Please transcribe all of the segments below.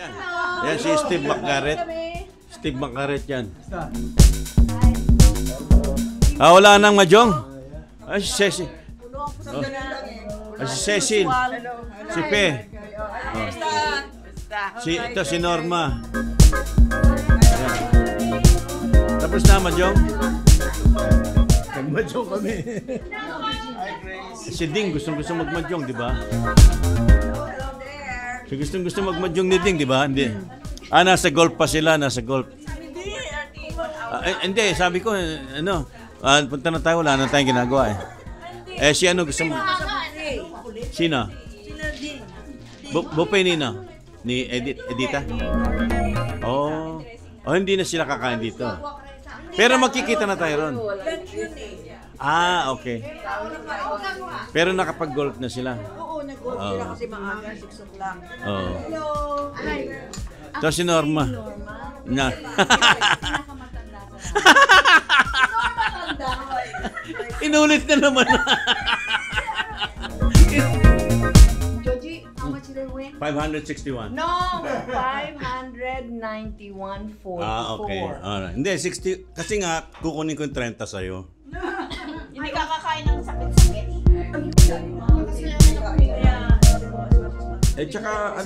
Yan. Yan si Steve McGarrett. Steve McGarrett yan. Wala nang Majong. Ay, si Cecil. Si Cecil. Si Pe. Ito si Norma. Yan. Tapos na Majong. Nag-Majong kami. Si Ding gusto mag-Majong, di ba? Si gusto mag-Majong ni Ding, di ba? Hindi. Nasa golf pa sila, nasa golf. Hindi, sabi ko, punta na tayo, wala na tayong ginagawa eh. Si ano gusto mo? Sino? Buffet Nino? Ni Edita? Oh, hindi na sila kakain dito. Pero magkikita na tayo ron. Okay. Pero nakapag-golf na sila. Oo, nag-golf sila kasi maaga, 6 o'clock. Hello! Ito si Norma. Na. Inulit na naman. Joji, how much did I win? 561. No, 591.44. Okay. Alright. Hindi, 60. Kasi nga, kukunin ko yung 30 sa'yo. Hindi ka kakain ng sakit-sakit. Tsaka,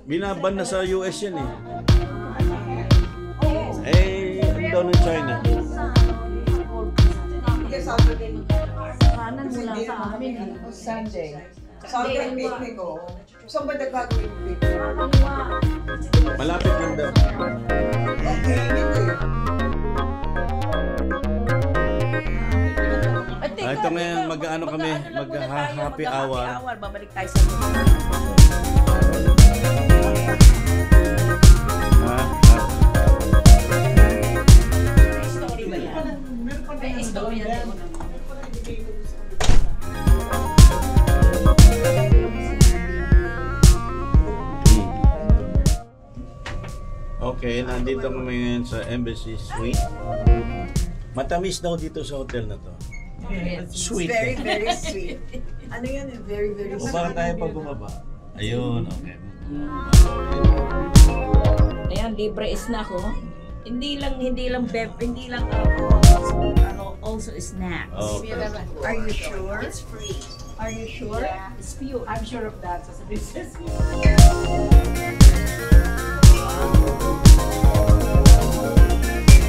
binaban na sa US yan eh. Ano daw ng China? Kanan mula sa amin. Sunday. Sunday picnic ko. Saan ba nagkagawin picnic? Malapit lang daw. Okay, hindi. Ito ngayon, mag-ano kami, mag-happy hour. Babalik tayo sa story ba yan? May story yan. Okay, nandito kami ngayon sa Embassy Suite. Matamis daw dito sa hotel na to. Sweet. Very, very sweet. Ano yan? Very, very O sweet. baka tayo pag bumaba? Ayun, okay. Ayan, libre snack oh. Hindi lang also snacks. Okay. Are you sure? It's free. Are you sure? Yeah, it's pure. I'm sure of that. So this is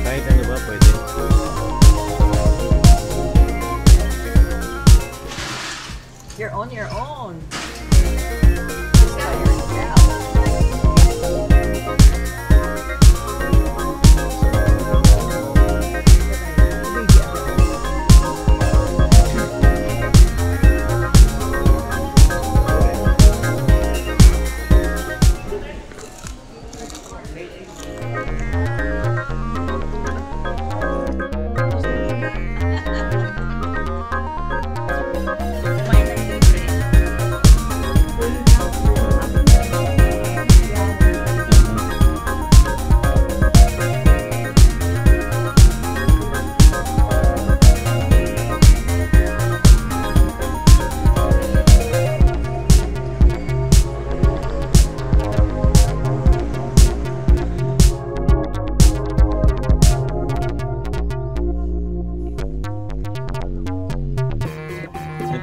Kahit ano ba, pwede. You're on your own.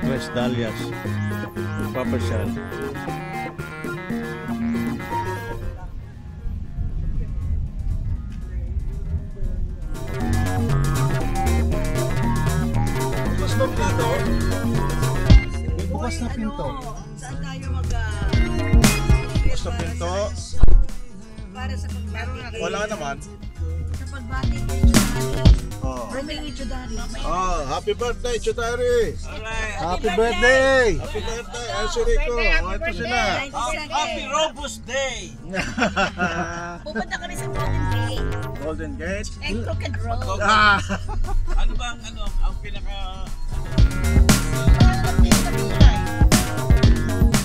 Tres Dalias. Papasyal. Bukas na pinto. May bukas na pinto. Saan tayo Bukas na pinto. para sa pagbati? Wala naman. Sa pagbati kay Chudari. Oh. Birthday ni Chudari. Happy birthday, Chudari! Happy birthday! Happy birthday, Rico! Ito sila! Happy Robust Day! Pupunta kami sa Golden Gate. Golden Gate. And Crooked Road. Ano ba ang pinaka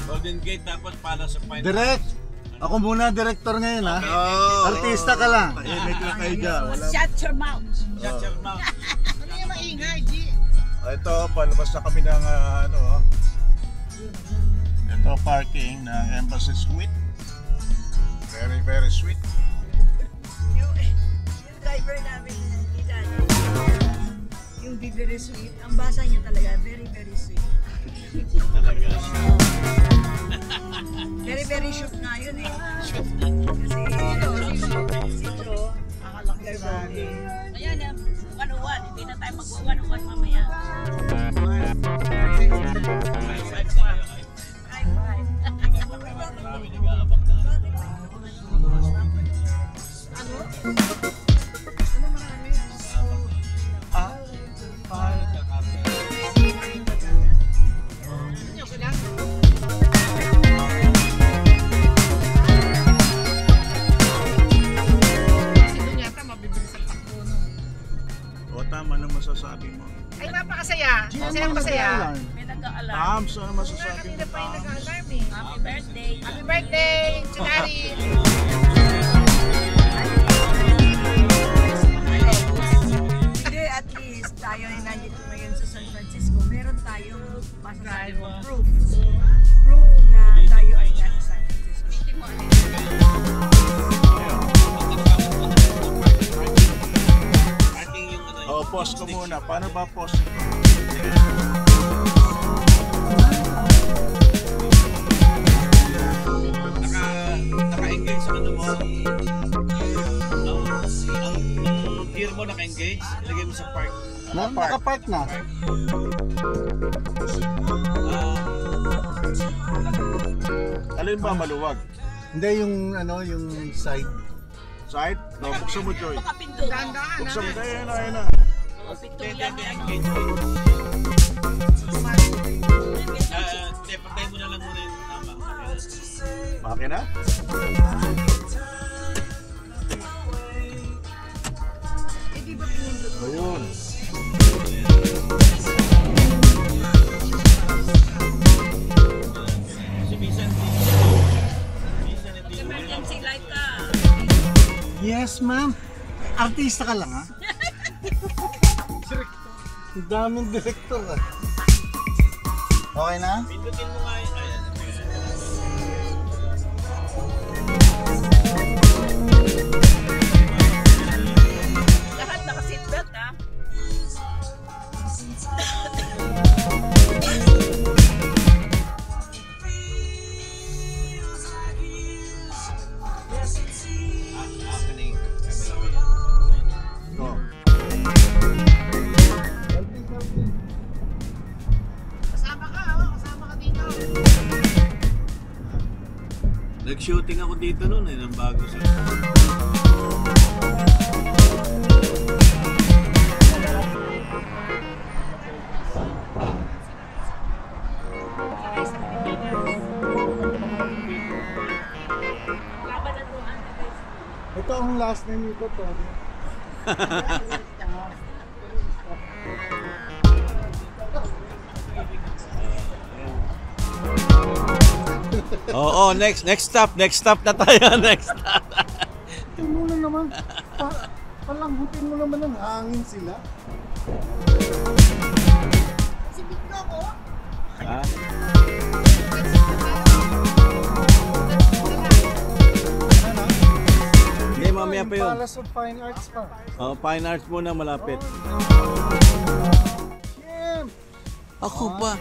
Golden Gate dapat para sa final? Direct! Ako muna director ngayon ha. Artista ka lang. Tahimik lang kayo dyan. Shut your mouth. Shut your mouth. Ano yung maingay, G? Ito, palabas na kami ng Ito parking ng Embassy Suite. Very, very sweet. Yung driver namin, Idan, yung be very sweet, ang basa niya talaga, very, very sweet. Very, very shoot nga yun eh. Kasi si Tro, akalakay ba? Ayan, 101. Hindi na tayo mag-101 mamaya. High five. Marami nag-aabang na. Ano? Ano marami? O tama na masasabi mo. Ay, napakasaya. Masayang masaya. May nag-aalarm. Tams, ano masasabi mo? Kanina pa yung nag-alarm eh. Happy birthday. Happy birthday, Chudari! Hindi, at least tayo ay nandito ngayon sa San Francisco. Meron tayong masasabi mo proof. Proof na tayo ay nasa San Francisco. Ating yung ano, O, pause ko muna. Paano ba pause? naka-engage sa ano mo. Ang gear mo naka-engage, ilagay mo sa park. Nakapark na. Alin ba maluwag? Hindi yung ano, yung side. Side? No, buksan mo, Joy. Makapindot. Dahan-dahan Buksan mo. Ayan na, ayan na. Mga pintulan yan. Engage. Hindi, patay mo na lang muna yung tama. Makina? Eh, di ba pinindot mo? Ayun. Kasi minsan hindi mo. Emergency light ka. Yes, ma'am. Artista ka lang, ha? Ang daming director, ah. Okay na? Pindutin mo nga yun. Ayan. Lahat naka-seatbelt ha. Happening. Go. Kasama ka, oh. Kasama ka dito. Nag-shooting ako dito noon eh, ng bago sa... Laban na doon. Ito ang last name nito, Tony. Oo, next stop na tayo, next stop. Ito mo na naman. Palambutin mo naman ng hangin sila. Si Bigno ko. Ha? Hindi, mamaya pa yun. Palace of Fine Arts pa. Oh, Fine Arts muna, malapit. Siyem! Ako pa.